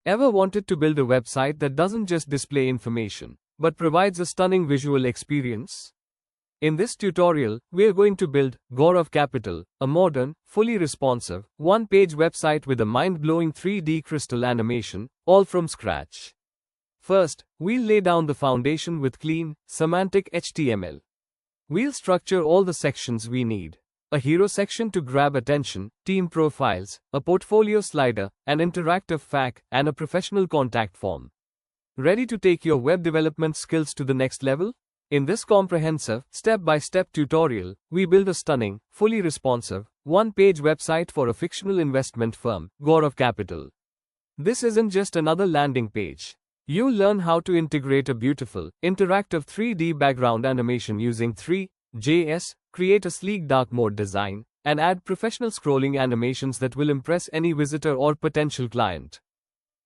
Ever wanted to build a website that doesn't just display information, but provides a stunning visual experience? In this tutorial, we are going to build Gaurav Capital, a modern, fully responsive, one-page website with a mind-blowing 3D crystal animation, all from scratch. First, we'll lay down the foundation with clean, semantic HTML. We'll structure all the sections we need. A hero section to grab attention, team profiles, a portfolio slider, an interactive FAQ, and a professional contact form. Ready to take your web development skills to the next level? In this comprehensive, step-by-step tutorial, we build a stunning, fully responsive, one-page website for a fictional investment firm, Gaurav Capital. This isn't just another landing page. You'll learn how to integrate a beautiful, interactive 3D background animation using Three.js, create a sleek dark mode design, and add professional scrolling animations that will impress any visitor or potential client.